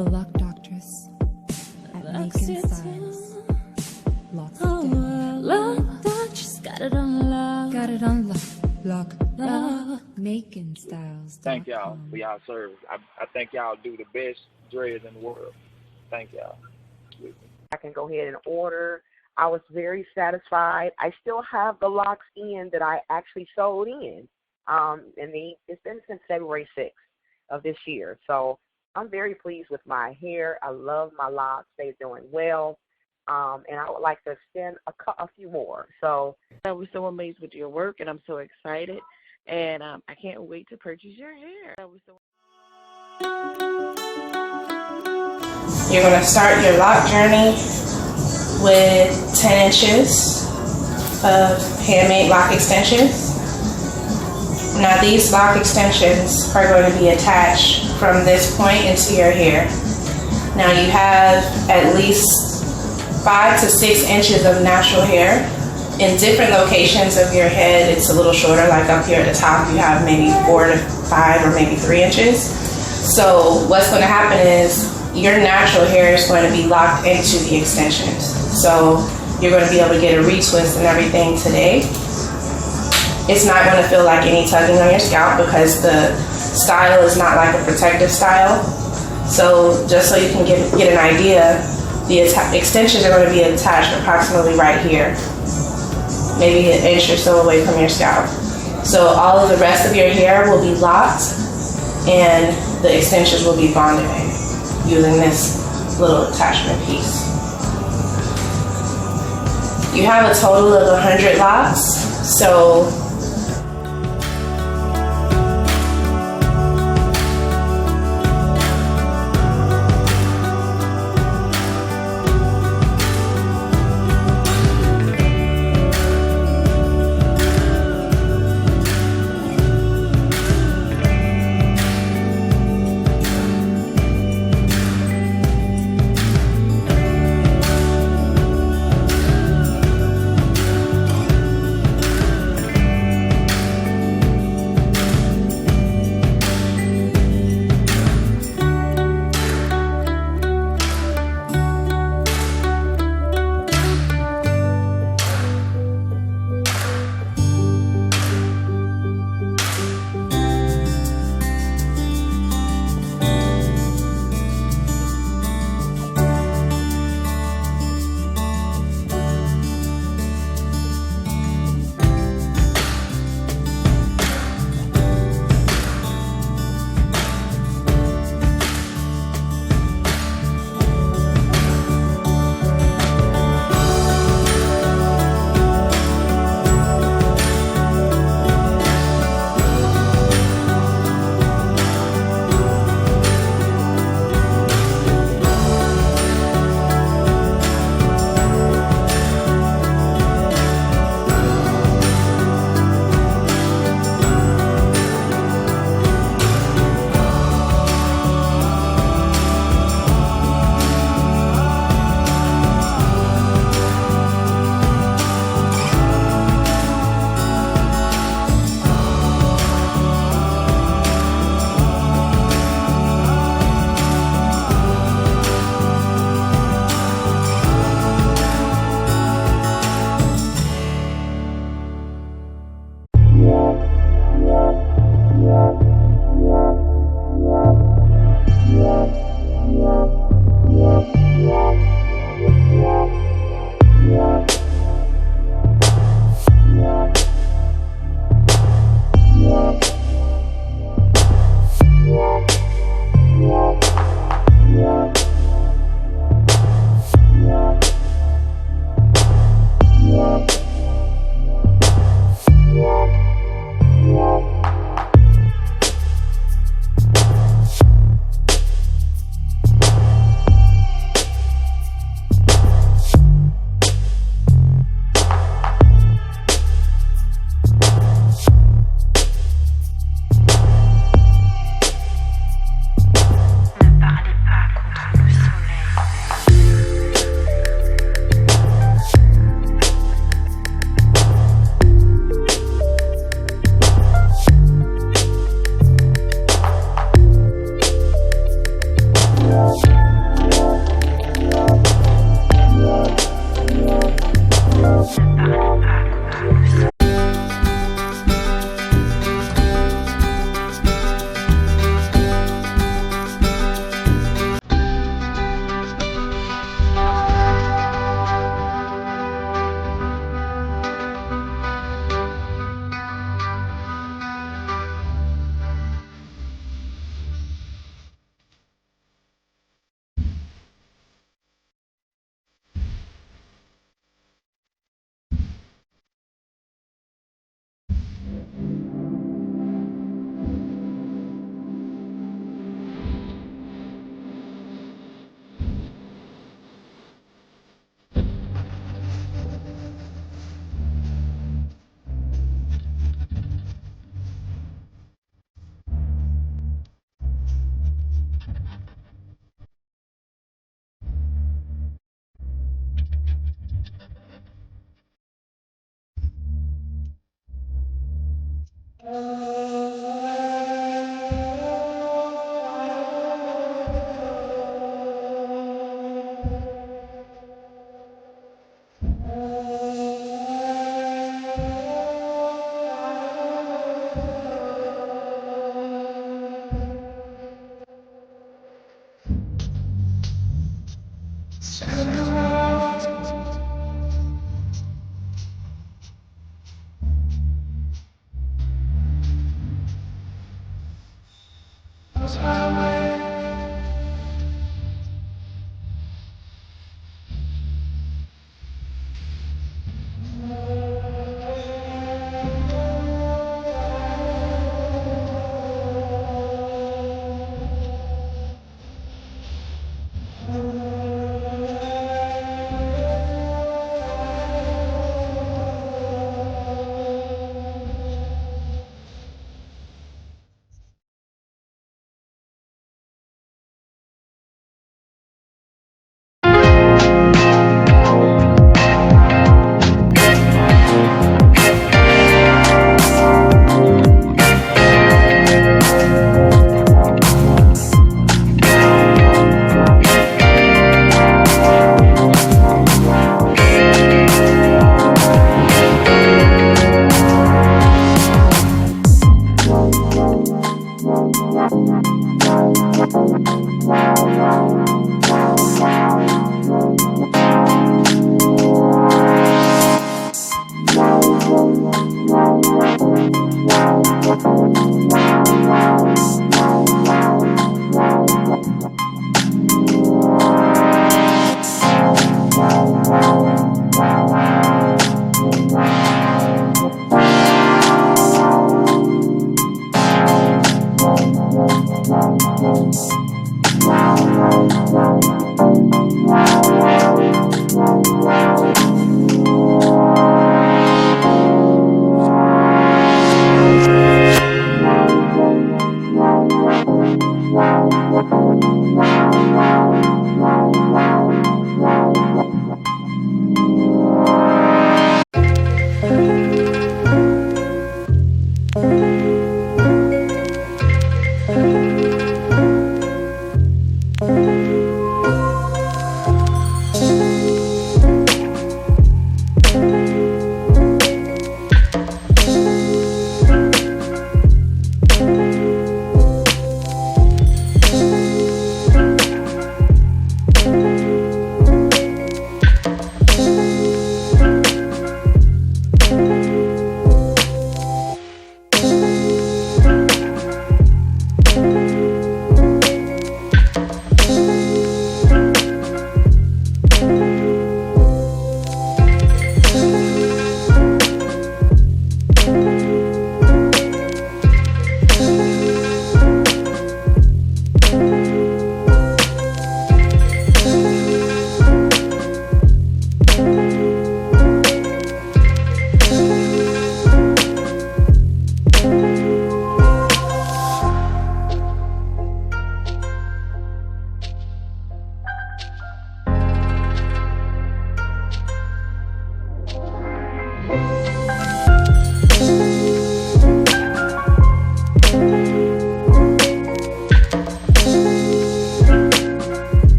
The Loc Doctress at Making Styles. Locs of down. Loc Doctress, got it on lock. Got it on lock. Making Styles. Thank y'all for y'all service. I think y'all do the best dreads in the world. Thank y'all. I can go ahead and order. I was very satisfied. I still have the locks in that I actually sold in. It's been since February 6th of this year. So I'm very pleased with my hair. I love my locks. They're doing well. And I would like to extend a few more. So I was so amazed with your work, and I'm so excited. And I can't wait to purchase your hair. You're going to start your lock journey with 10 inches of handmade loc extensions. Now these loc extensions are going to be attached from this point into your hair. Now you have at least 5 to 6 inches of natural hair. In different locations of your head, it's a little shorter, like up here at the top, you have maybe 4 to 5 or maybe 3 inches. So what's going to happen is your natural hair is going to be locked into the extensions. So you're going to be able to get a retwist and everything today. It's not going to feel like any tugging on your scalp because the style is not like a protective style. So just so you can get an idea, the extensions are going to be attached approximately right here, maybe an inch or so away from your scalp. So all of the rest of your hair will be locked and the extensions will be bonded in using this little attachment piece. You have a total of 100 locks, so